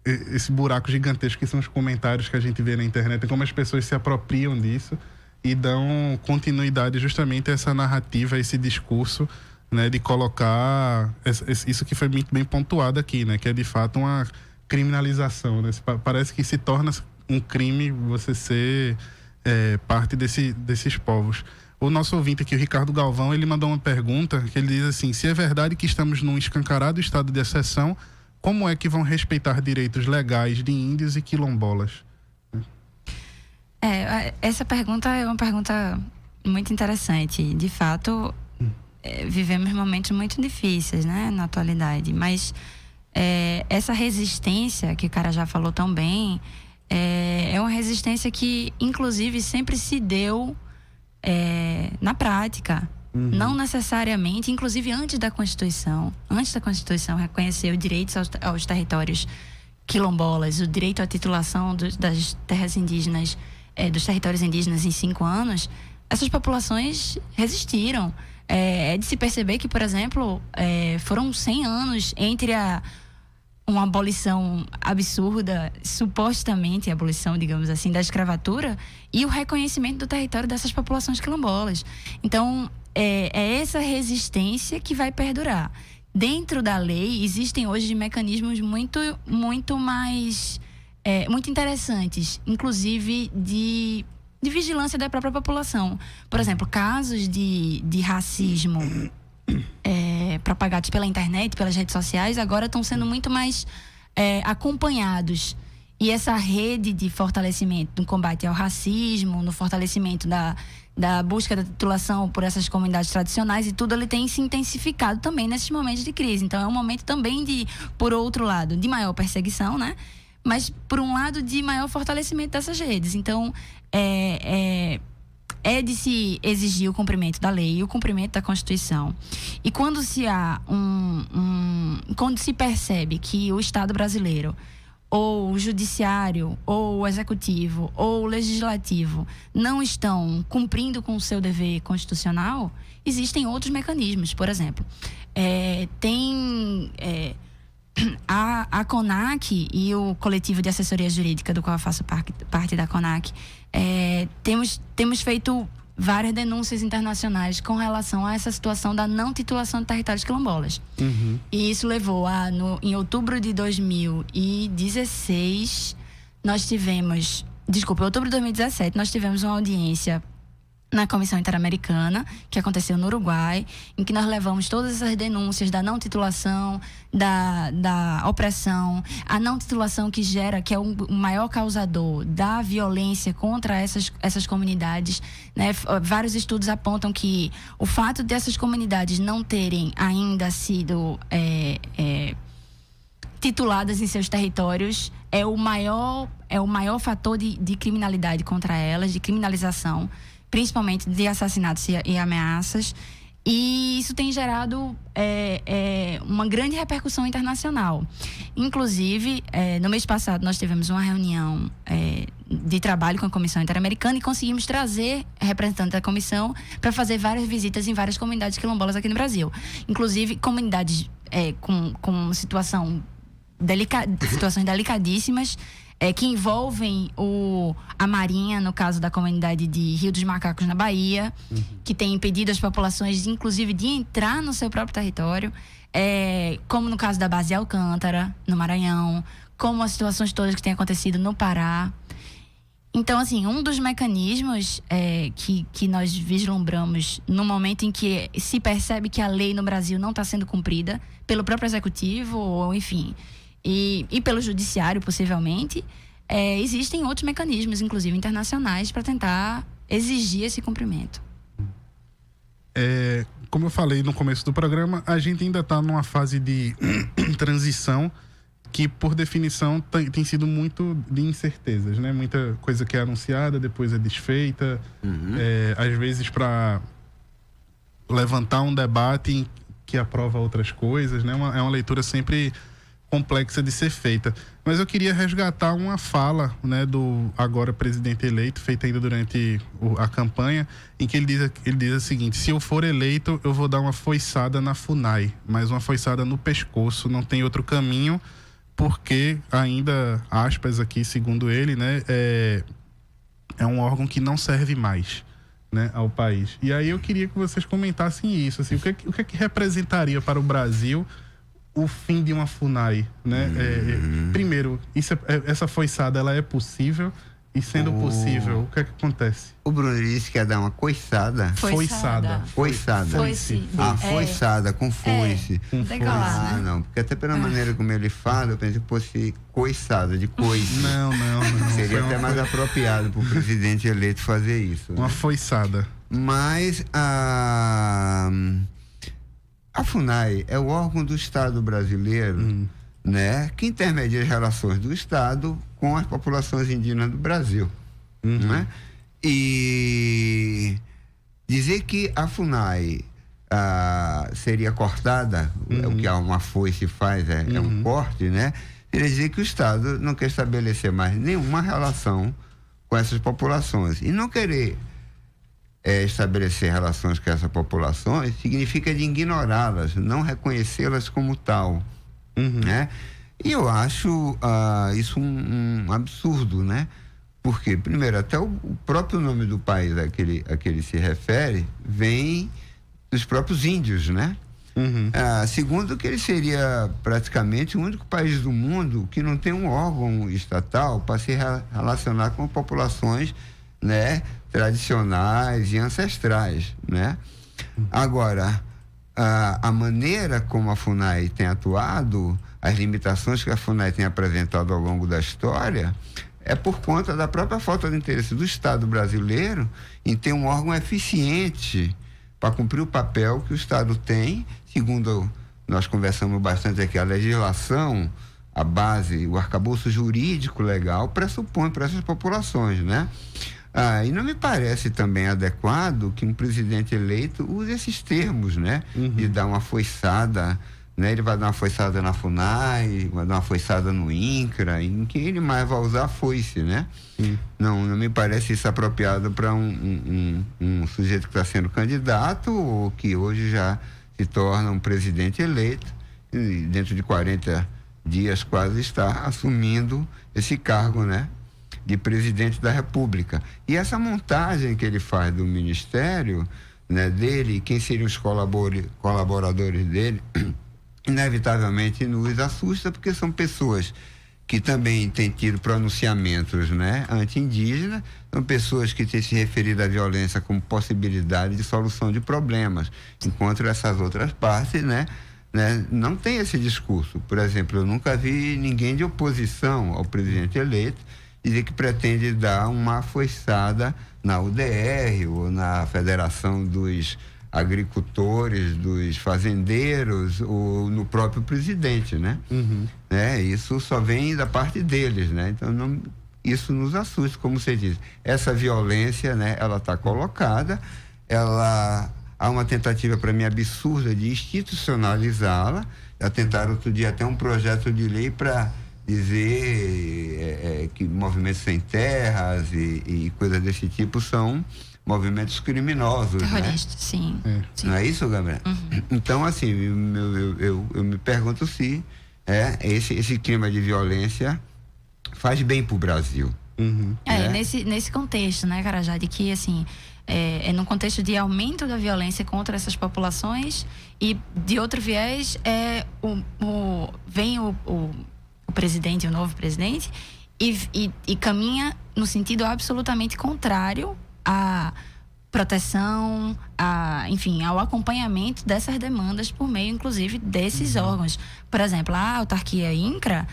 esse buraco gigantesco que são os comentários que a gente vê na internet, como as pessoas se apropriam disso e dão continuidade justamente a essa narrativa, a esse discurso, né, de colocar isso que foi muito bem pontuado aqui, né, que é de fato uma criminalização, né? Parece que se torna um crime você ser parte desses povos. O nosso ouvinte aqui, o Ricardo Galvão, ele mandou uma pergunta que ele diz assim: se é verdade que estamos num escancarado estado de exceção, como é que vão respeitar direitos legais de índios e quilombolas? Essa pergunta é uma pergunta muito interessante. De fato, vivemos momentos muito difíceis, né, na atualidade. Mas essa resistência que o cara já falou tão bem, é uma resistência que, inclusive, sempre se deu na prática. Não necessariamente, inclusive antes da Constituição. Antes da Constituição reconhecer os direitos aos territórios quilombolas, o direito à titulação das terras indígenas, dos territórios indígenas em 5 anos, essas populações resistiram. É de se perceber que, por exemplo, foram 100 anos entre uma abolição absurda, supostamente abolição, digamos assim, da escravatura, e o reconhecimento do território dessas populações quilombolas. Então, é essa resistência que vai perdurar. Dentro da lei, existem hoje mecanismos muito mais muito interessantes, inclusive de vigilância da própria população. Por exemplo, casos de racismo propagados pela internet, pelas redes sociais, agora estão sendo muito mais acompanhados. E essa rede de fortalecimento no combate ao racismo, no fortalecimento da busca da titulação por essas comunidades tradicionais e tudo, ele tem se intensificado também nesses momentos de crise. Então, é um momento também de, por outro lado, de maior perseguição, né? Mas, por um lado, de maior fortalecimento dessas redes. Então, é de se exigir o cumprimento da lei e o cumprimento da Constituição. E quando quando se percebe que o Estado brasileiro, ou o judiciário, ou o executivo, ou o legislativo não estão cumprindo com o seu dever constitucional, existem outros mecanismos. Por exemplo, a CONAC e o coletivo de assessoria jurídica, do qual eu faço parte da CONAC, temos feito várias denúncias internacionais com relação a essa situação da não titulação de territórios quilombolas. Uhum. E isso levou em outubro de 2016, outubro de 2017, nós tivemos uma audiência na Comissão Interamericana, que aconteceu no Uruguai, em que nós levamos todas essas denúncias da não titulação, da opressão, a não titulação que é o maior causador da violência contra essas comunidades, né? Vários estudos apontam que o fato dessas comunidades não terem ainda sido tituladas em seus territórios é o maior fator de criminalidade contra elas, de criminalização, principalmente de assassinatos e ameaças. E isso tem gerado uma grande repercussão internacional. Inclusive, no mês passado, nós tivemos uma reunião de trabalho com a Comissão Interamericana e conseguimos trazer representantes da comissão para fazer várias visitas em várias comunidades quilombolas aqui no Brasil. Inclusive, comunidades com situações delicadíssimas, que envolvem a Marinha, no caso da comunidade de Rio dos Macacos, na Bahia, que tem impedido as populações, inclusive, de entrar no seu próprio território, como no caso da base de Alcântara, no Maranhão, como as situações todas que têm acontecido no Pará. Então, assim, um dos mecanismos que nós vislumbramos no momento em que se percebe que a lei no Brasil não está sendo cumprida pelo próprio executivo, ou enfim, e pelo judiciário, possivelmente, existem outros mecanismos, inclusive internacionais, para tentar exigir esse cumprimento. Como eu falei no começo do programa, a gente ainda está numa fase de transição que, por definição, tem sido muito de incertezas, né? Muita coisa que é anunciada, depois é desfeita. Às vezes para levantar um debate que aprova outras coisas, né? É uma leitura sempre complexa de ser feita. Mas eu queria resgatar uma fala, né, do agora presidente eleito, feita ainda durante a campanha, em que ele diz o seguinte: se eu for eleito, eu vou dar uma foiçada na FUNAI, mas uma foiçada no pescoço, não tem outro caminho, porque ainda, aspas aqui, segundo ele, né, é um órgão que não serve mais, né, ao país. E aí eu queria que vocês comentassem isso, assim, o que é que representaria para o Brasil o fim de uma FUNAI, né? Primeiro, essa foiçada, ela é possível? E sendo possível, o que é que acontece? O Bruno disse que ia dar uma coiçada. Foiçada. Foice. Foiçada, com foice. Decolar, né? Não, porque até pela maneira como ele fala, eu pensei que fosse coiçada, de coice. Não. Seria até mais apropriado para o presidente eleito fazer isso. Uma foiçada. Mas a FUNAI é o órgão do Estado brasileiro, né, que intermedia as relações do Estado com as populações indígenas do Brasil. Né? E dizer que a FUNAI seria cortada, o que uma foice faz é um corte, né? Quer dizer que o Estado não quer estabelecer mais nenhuma relação com essas populações. E não querer estabelecer relações com essas populações significa de ignorá-las, não reconhecê-las como tal, né? E eu acho isso um absurdo, né? Porque, primeiro, até o próprio nome do país a que ele se refere vem dos próprios índios, né? Segundo, que ele seria praticamente o único país do mundo que não tem um órgão estatal para se relacionar com populações, né, tradicionais e ancestrais, né? Agora, a maneira como a FUNAI tem atuado, as limitações que a FUNAI tem apresentado ao longo da história, é por conta da própria falta de interesse do Estado brasileiro em ter um órgão eficiente para cumprir o papel que o Estado tem, segundo nós conversamos bastante aqui, a legislação, a base, o arcabouço jurídico legal pressupõe para essas populações, né? E não me parece também adequado que um presidente eleito use esses termos, né? De dar uma foiçada, né? Ele vai dar uma foiçada na FUNAI, vai dar uma foiçada no INCRA, em que ele mais vai usar a foice, né? Não me parece isso apropriado para um sujeito que está sendo candidato ou que hoje já se torna um presidente eleito e dentro de 40 dias quase está assumindo esse cargo, né? De presidente da República. E essa montagem que ele faz do ministério, né, dele, quem seriam os colaboradores dele, inevitavelmente nos assusta, porque são pessoas que também têm tido pronunciamentos, né, anti-indígenas, são pessoas que têm se referido à violência como possibilidade de solução de problemas, enquanto essas outras partes, né, não tem esse discurso. Por exemplo, eu nunca vi ninguém de oposição ao presidente eleito dizer que pretende dar uma foiçada na UDR ou na Federação dos Agricultores, dos Fazendeiros ou no próprio presidente, né? Isso só vem da parte deles, né? Então, isso nos assusta, como você diz. Essa violência, né? Ela está colocada, há uma tentativa, para mim, absurda de institucionalizá-la. Já tentaram outro dia até um projeto de lei para dizer que movimentos sem terras e coisas desse tipo são movimentos criminosos, terroristas, né? Sim. Não é isso, Gabriel? Então, assim, eu me pergunto se esse clima de violência faz bem para o Brasil. Né? Nesse contexto, né, Carajá, de que, assim, num contexto de aumento da violência contra essas populações e, de outro viés, vem o presidente, o novo presidente, e caminha no sentido absolutamente contrário à proteção, enfim, ao acompanhamento dessas demandas por meio, inclusive, desses órgãos. Por exemplo, a autarquia INCRA,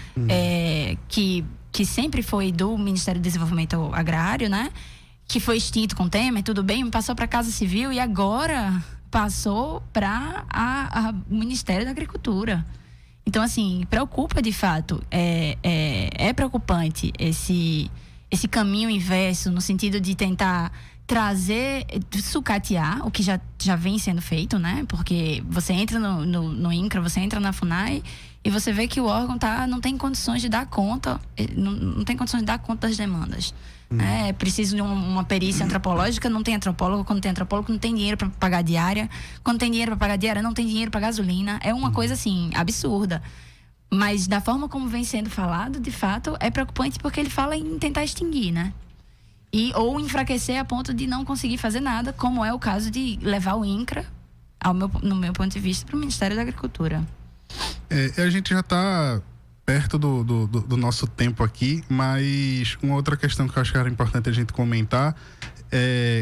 que sempre foi do Ministério do Desenvolvimento Agrário, né? Que foi extinto com o Temer, tudo bem, passou para a Casa Civil e agora passou para o Ministério da Agricultura. Então, assim, preocupa de fato, é preocupante esse caminho inverso, no sentido de tentar trazer, sucatear o que já vem sendo feito, né? Porque você entra no INCRA, você entra na FUNAI e você vê que o órgão não tem condições de dar conta, não tem condições de dar conta das demandas. É preciso de uma perícia antropológica, não tem antropólogo. Quando tem antropólogo, não tem dinheiro para pagar diária. Quando tem dinheiro para pagar diária, não tem dinheiro para gasolina. É uma coisa, assim, absurda. Mas da forma como vem sendo falado, de fato, é preocupante, porque ele fala em tentar extinguir, né? Ou enfraquecer a ponto de não conseguir fazer nada, como é o caso de levar o INCRA, no meu ponto de vista, para o Ministério da Agricultura. A gente já está perto do nosso tempo aqui, mas uma outra questão que eu acho que era importante a gente comentar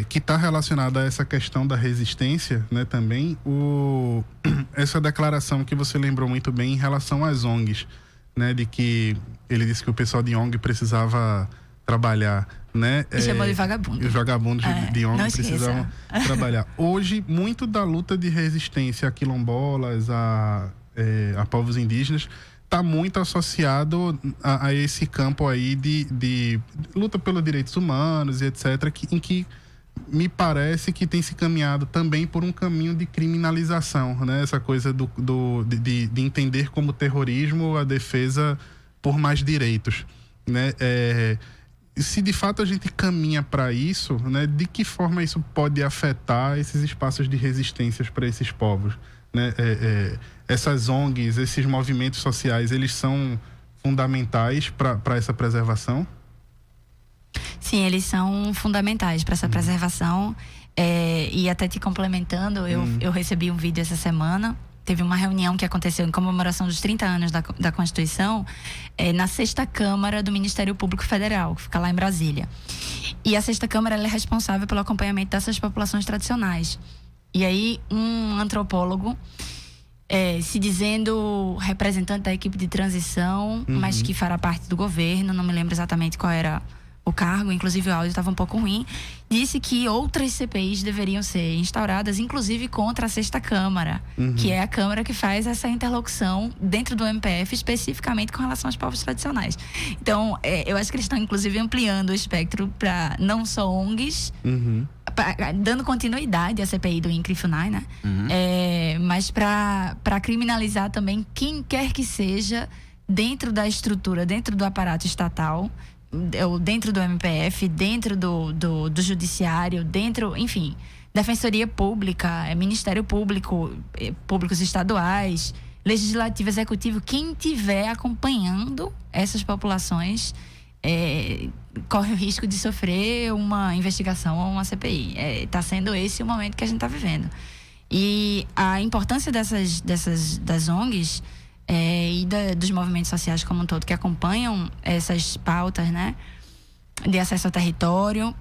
que está relacionada a essa questão da resistência, né, também, essa declaração que você lembrou muito bem em relação às ONGs, né, de que ele disse que o pessoal de ONG precisava trabalhar, né? E chamou de vagabundo. Os vagabundos de ONG precisavam trabalhar. Hoje, muito da luta de resistência a quilombolas, a povos indígenas, está muito associado a esse campo aí de luta pelos direitos humanos e etc., em que me parece que tem se caminhado também por um caminho de criminalização, né? Essa coisa de entender como terrorismo a defesa por mais direitos, né? Se de fato a gente caminha para isso, né, de que forma isso pode afetar esses espaços de resistências para esses povos, né? Essas ONGs, esses movimentos sociais, eles são fundamentais para essa preservação? Sim, eles são fundamentais para essa preservação. E até te complementando, eu recebi um vídeo essa semana. Teve uma reunião que aconteceu em comemoração dos 30 anos da Constituição, na 6ª Câmara do Ministério Público Federal, que fica lá em Brasília. E a 6ª Câmara, ela é responsável pelo acompanhamento dessas populações tradicionais. E aí um antropólogo se dizendo representante da equipe de transição, mas que fará parte do governo, não me lembro exatamente qual era o cargo, inclusive o áudio estava um pouco ruim, disse que outras CPIs deveriam ser instauradas, inclusive contra a 6ª Câmara, que é a Câmara que faz essa interlocução dentro do MPF, especificamente com relação aos povos tradicionais. Então, eu acho que eles estão, inclusive, ampliando o espectro para não só ONGs, dando continuidade à CPI do INCRA e FUNAI, né? Mas para criminalizar também quem quer que seja dentro da estrutura, dentro do aparato estatal, dentro do MPF, dentro do judiciário, dentro, enfim, Defensoria Pública, Ministério Público, públicos estaduais, Legislativo, Executivo, quem estiver acompanhando essas populações corre o risco de sofrer uma investigação ou uma CPI. Está sendo esse o momento que a gente está vivendo. E a importância das ONGs e dos movimentos sociais como um todo que acompanham essas pautas, né, de acesso ao território,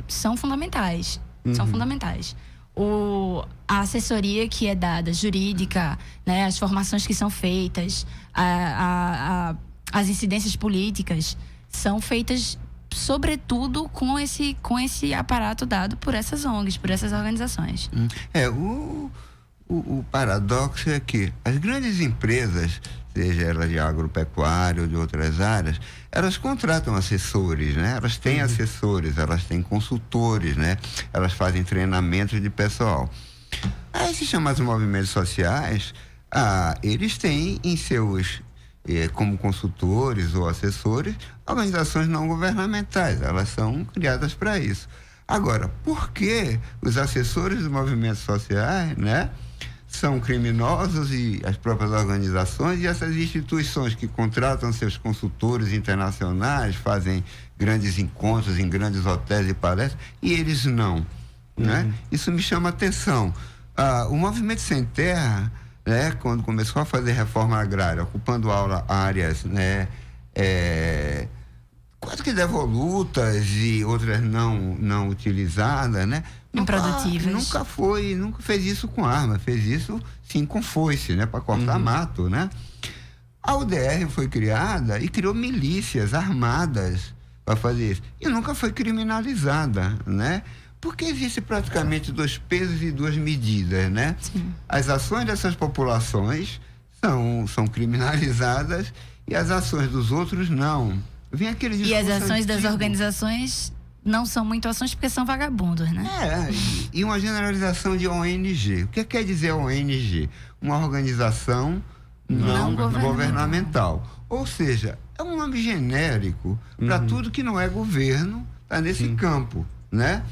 são fundamentais. São fundamentais. A assessoria que é dada, jurídica, né, as formações que são feitas, as incidências políticas são feitas sobretudo com esse aparato dado por essas ONGs, por essas organizações. O paradoxo é que as grandes empresas, seja elas de agropecuária ou de outras áreas, elas contratam assessores, né? Elas têm assessores, elas têm consultores, né? Elas fazem treinamento de pessoal. Esses chamados movimentos sociais, eles têm em seus, como consultores ou assessores, organizações não governamentais. Elas são criadas para isso. Agora, por que os assessores dos movimentos sociais, né, são criminosos e as próprias organizações e essas instituições que contratam seus consultores internacionais, fazem grandes encontros em grandes hotéis e palestras, e eles não, né? Isso me chama atenção. O Movimento Sem Terra, né, quando começou a fazer reforma agrária, ocupando áreas, né, quase que devolutas e outras não utilizadas, né? Improdutíveis. Nunca fez isso com arma, fez isso sim com foice, né? Para cortar mato, né? A UDR foi criada e criou milícias armadas para fazer isso. E nunca foi criminalizada, né? Porque existe praticamente 2 pesos e 2 medidas, né? Sim. As ações dessas populações são criminalizadas e as ações dos outros não. Vem aquele discurso e as ações antigo. Das organizações não são muito ações porque são vagabundos, né? E uma generalização de ONG. O que quer dizer ONG? Uma organização não governamental. Ou seja, é um nome genérico para tudo que não é governo, está nesse campo, né?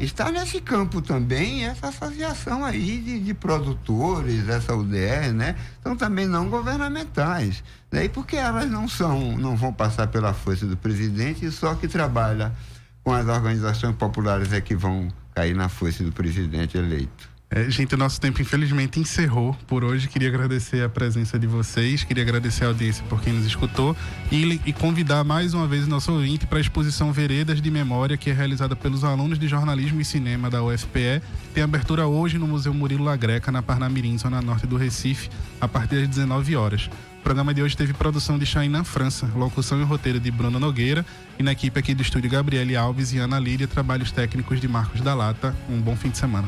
Está nesse campo também essa associação aí de produtores, essa UDR, né? São também não governamentais, né? E porque elas não vão passar pela força do presidente e só que trabalha com as organizações populares é que vão cair na força do presidente eleito. Gente, o nosso tempo infelizmente encerrou por hoje. Queria agradecer a presença de vocês, queria agradecer a audiência por quem nos escutou e convidar mais uma vez o nosso ouvinte para a exposição Veredas de Memória, que é realizada pelos alunos de jornalismo e cinema da UFPE. Tem abertura hoje no Museu Murilo La Greca, na Parnamirim, zona norte do Recife, a partir das 19 horas. O programa de hoje teve produção de Chainan França, locução e roteiro de Bruno Nogueira e na equipe aqui do estúdio Gabriele Alves e Ana Lídia, trabalhos técnicos de Marcos da Lata. Um bom fim de semana.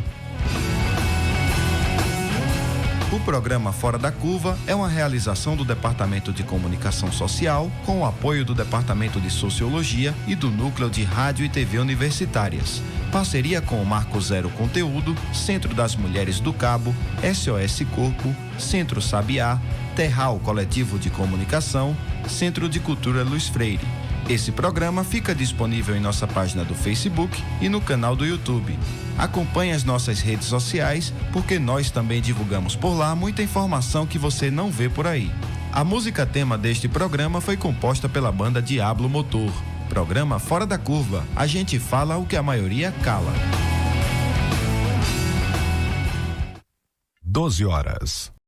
O programa Fora da Curva é uma realização do Departamento de Comunicação Social com o apoio do Departamento de Sociologia e do Núcleo de Rádio e TV Universitárias. Parceria com o Marco Zero Conteúdo, Centro das Mulheres do Cabo, SOS Corpo, Centro Sabiá, Terral Coletivo de Comunicação, Centro de Cultura Luiz Freire. Esse programa fica disponível em nossa página do Facebook e no canal do YouTube. Acompanhe as nossas redes sociais, porque nós também divulgamos por lá muita informação que você não vê por aí. A música tema deste programa foi composta pela banda Diablo Motor. Programa Fora da Curva. A gente fala o que a maioria cala. 12 horas.